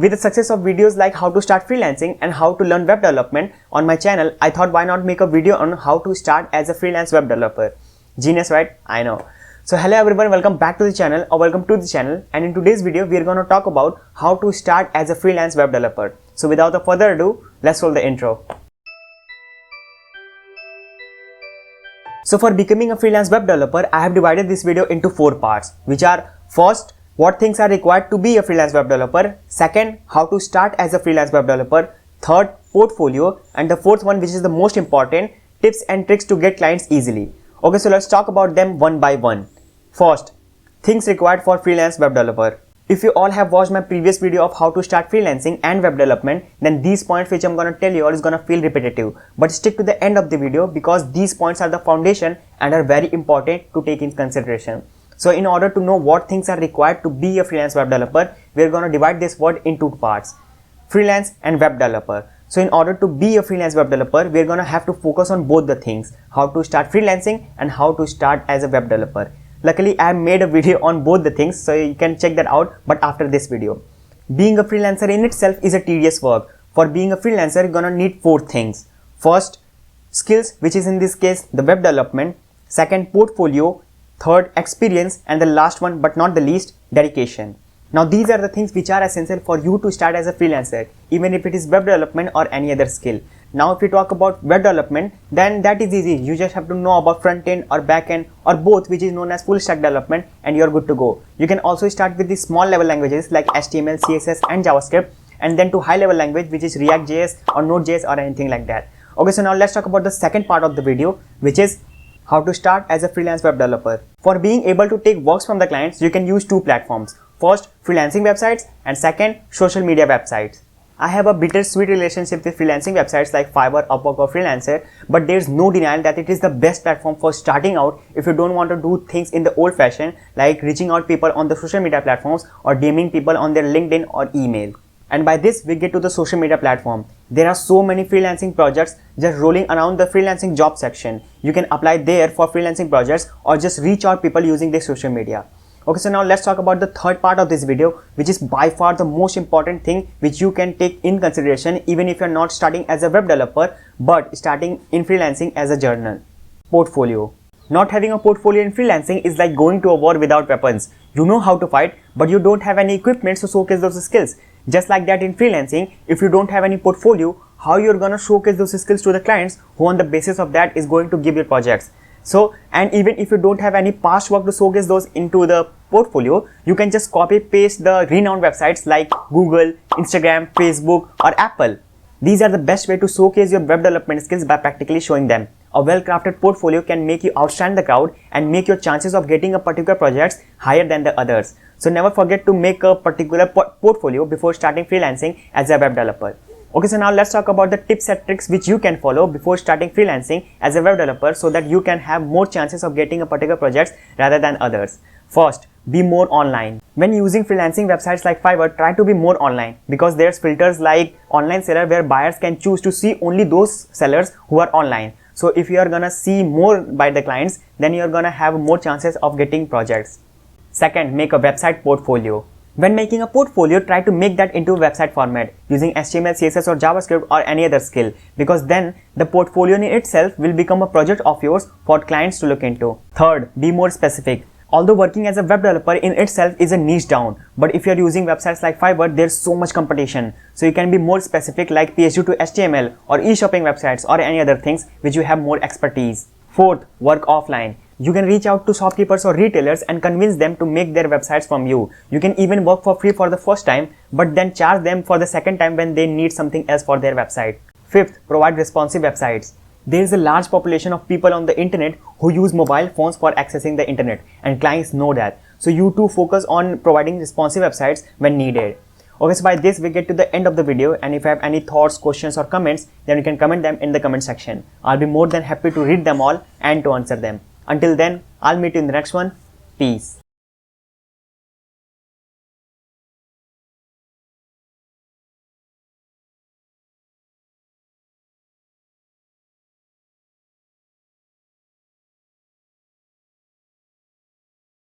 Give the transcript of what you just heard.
With the success of videos like how to start freelancing and how to learn web development on my channel, I thought why not make a video on how to start as a freelance web developer. Genius, right? I know. So hello everyone, welcome back to the channel or welcome to the channel, and in today's video we are going to talk about how to start as a freelance web developer. So without further ado, let's roll the intro. So for becoming a freelance web developer, I have divided this video into 4 parts, which are: first, what things are required to be a freelance web developer; second, how to start as a freelance web developer; third, portfolio; and the fourth one, which is the most important, tips and tricks to get clients easily. Okay, so let's talk about them one by one. First, things required for freelance web developer. If you all have watched my previous video of how to start freelancing and web development, then these points which I'm gonna tell you is gonna feel repetitive. But stick to the end of the video because these points are the foundation and are very important to take in consideration. So in order to know what things are required to be a freelance web developer, we're gonna divide this word into 2 parts: freelance and web developer. So in order to be a freelance web developer, we're gonna have to focus on both the things: how to start freelancing and how to start as a web developer. Luckily, I have made a video on both the things, so you can check that out, but after this video. Being a freelancer in itself is a tedious work. For being a freelancer, you're gonna need 4 things. First, skills, which is in this case the web development. Second, portfolio. Third, experience. And the last one but not the least, dedication. Now these are the things which are essential for you to start as a freelancer, even if it is web development or any other skill. Now if we talk about web development, then that is easy. You just have to know about front end or back end or both, which is known as full stack development, and you're good to go. You can also start with the small level languages like HTML, CSS and JavaScript, and then to high level language, which is React.js or Node.js or anything like that. Okay, so now let's talk about the second part of the video, which is how to start as a freelance web developer. For being able to take works from the clients, you can use 2 platforms. First, freelancing websites, and second, social media websites. I have a bittersweet relationship with freelancing websites like Fiverr, Upwork or Freelancer, but there's no denial that it is the best platform for starting out if you don't want to do things in the old fashion, like reaching out people on the social media platforms or DMing people on their LinkedIn or email. And by this, we get to the social media platform. There are so many freelancing projects just rolling around the freelancing job section. You can apply there for freelancing projects or just reach out people using their social media. Okay, so now let's talk about the third part of this video, which is by far the most important thing which you can take in consideration even if you're not starting as a web developer but starting in freelancing as a journal. Portfolio. Not having a portfolio in freelancing is like going to a war without weapons. You know how to fight, but you don't have any equipment to showcase those skills. Just like that in freelancing, if you don't have any portfolio, how you're gonna showcase those skills to the clients who on the basis of that is going to give you projects. So, and even if you don't have any past work to showcase those into the portfolio, you can just copy paste the renowned websites like Google, Instagram, Facebook or Apple. These are the best way to showcase your web development skills by practically showing them. A well-crafted portfolio can make you outshine the crowd and make your chances of getting a particular project higher than the others. So never forget to make a particular portfolio before starting freelancing as a web developer. Okay, so now let's talk about the tips and tricks which you can follow before starting freelancing as a web developer so that you can have more chances of getting a particular project rather than others. First, be more online. When using freelancing websites like Fiverr, try to be more online because there's filters like online seller where buyers can choose to see only those sellers who are online. So if you are gonna see more by the clients, then you're gonna have more chances of getting projects. Second, make a website portfolio. When making a portfolio, try to make that into a website format using HTML, CSS or JavaScript or any other skill, because then the portfolio in itself will become a project of yours for clients to look into. Third, be more specific. Although working as a web developer in itself is a niche down, but if you're using websites like Fiverr, there's so much competition. So you can be more specific like PHP to HTML or e-shopping websites or any other things which you have more expertise. Fourth, work offline. You can reach out to shopkeepers or retailers and convince them to make their websites from you. You can even work for free for the first time, but then charge them for the second time when they need something else for their website. Fifth, provide responsive websites. There is a large population of people on the internet who use mobile phones for accessing the internet, and clients know that. So you too focus on providing responsive websites when needed. Okay, so by this we get to the end of the video, and if you have any thoughts, questions or comments, then you can comment them in the comment section. I'll be more than happy to read them all and to answer them. Until then, I'll meet you in the next one. Peace.